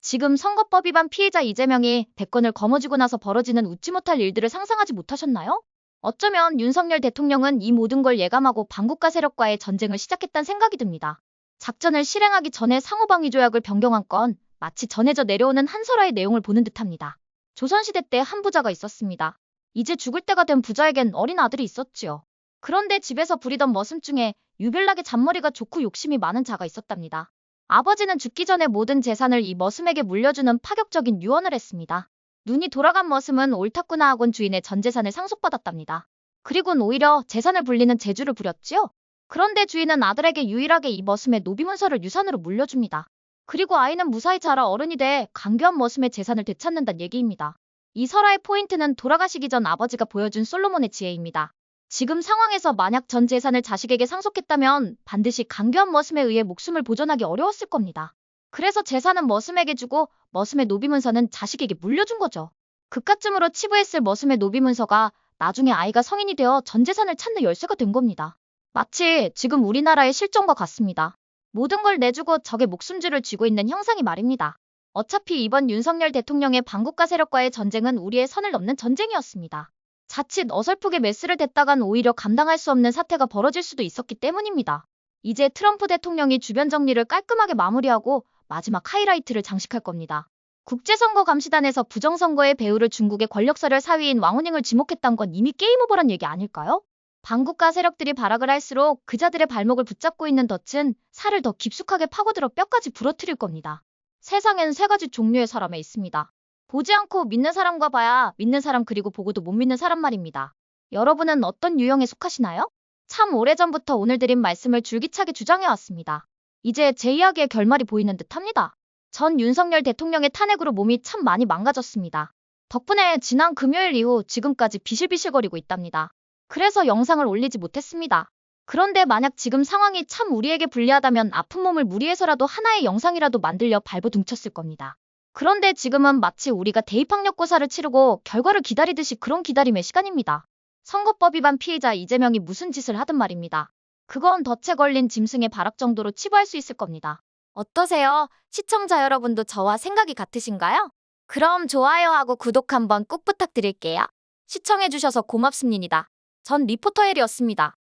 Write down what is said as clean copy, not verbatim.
지금 선거법 위반 피해자 이재명이 대권을 거머쥐고 나서 벌어지는 웃지 못할 일들을 상상하지 못하셨나요? 어쩌면 윤석열 대통령은 이 모든 걸 예감하고 반국가 세력과의 전쟁을 시작했다는 생각이 듭니다. 작전을 실행하기 전에 상호방위 조약을 변경한 건 마치 전해져 내려오는 한설화의 내용을 보는 듯합니다. 조선시대 때 한 부자가 있었습니다. 이제 죽을 때가 된 부자에겐 어린 아들이 있었지요. 그런데 집에서 부리던 머슴 중에 유별나게 잔머리가 좋고 욕심이 많은 자가 있었답니다. 아버지는 죽기 전에 모든 재산을 이 머슴에게 물려주는 파격적인 유언을 했습니다. 눈이 돌아간 머슴은 옳았구나 하곤 주인의 전 재산을 상속받았답니다. 그리고는 오히려 재산을 불리는 재주를 부렸지요. 그런데 주인은 아들에게 유일하게 이 머슴의 노비문서를 유산으로 물려줍니다. 그리고 아이는 무사히 자라 어른이 돼 강교한 머슴의 재산을 되찾는다는 얘기입니다. 이 설화의 포인트는 돌아가시기 전 아버지가 보여준 솔로몬의 지혜입니다. 지금 상황에서 만약 전 재산을 자식에게 상속했다면 반드시 강교한 머슴에 의해 목숨을 보존하기 어려웠을 겁니다. 그래서 재산은 머슴에게 주고 머슴의 노비문서는 자식에게 물려준 거죠. 그깟쯤으로 치부했을 머슴의 노비문서가 나중에 아이가 성인이 되어 전 재산을 찾는 열쇠가 된 겁니다. 마치 지금 우리나라의 실정과 같습니다. 모든 걸 내주고 적의 목숨줄을 쥐고 있는 형상이 말입니다. 어차피 이번 윤석열 대통령의 반국가 세력과의 전쟁은 우리의 선을 넘는 전쟁이었습니다. 자칫 어설프게 메스를 댔다간 오히려 감당할 수 없는 사태가 벌어질 수도 있었기 때문입니다. 이제 트럼프 대통령이 주변 정리를 깔끔하게 마무리하고 마지막 하이라이트를 장식할 겁니다. 국제선거감시단에서 부정선거의 배후를 중국의 권력서열 사위인 왕후닝을 지목했던 건 이미 게임 오버란 얘기 아닐까요? 반국가 세력들이 발악을 할수록 그자들의 발목을 붙잡고 있는 덫은 살을 더 깊숙하게 파고들어 뼈까지 부러뜨릴 겁니다. 세상엔 세 가지 종류의 사람이 있습니다. 보지 않고 믿는 사람과 봐야 믿는 사람 그리고 보고도 못 믿는 사람 말입니다. 여러분은 어떤 유형에 속하시나요? 참 오래전부터 오늘 드린 말씀을 줄기차게 주장해왔습니다. 이제 제 이야기의 결말이 보이는 듯합니다. 전 윤석열 대통령의 탄핵으로 몸이 참 많이 망가졌습니다. 덕분에 지난 금요일 이후 지금까지 비실비실거리고 있답니다. 그래서 영상을 올리지 못했습니다. 그런데 만약 지금 상황이 참 우리에게 불리하다면 아픈 몸을 무리해서라도 하나의 영상이라도 만들려 발버둥쳤을 겁니다. 그런데 지금은 마치 우리가 대입학력고사를 치르고 결과를 기다리듯이 그런 기다림의 시간입니다. 선거법 위반 피해자 이재명이 무슨 짓을 하든 말입니다. 그건 덫에 걸린 짐승의 발악 정도로 치부할 수 있을 겁니다. 어떠세요? 시청자 여러분도 저와 생각이 같으신가요? 그럼 좋아요하고 구독 한번 꼭 부탁드릴게요. 시청해주셔서 고맙습니다. 전 리포터 혜리였습니다.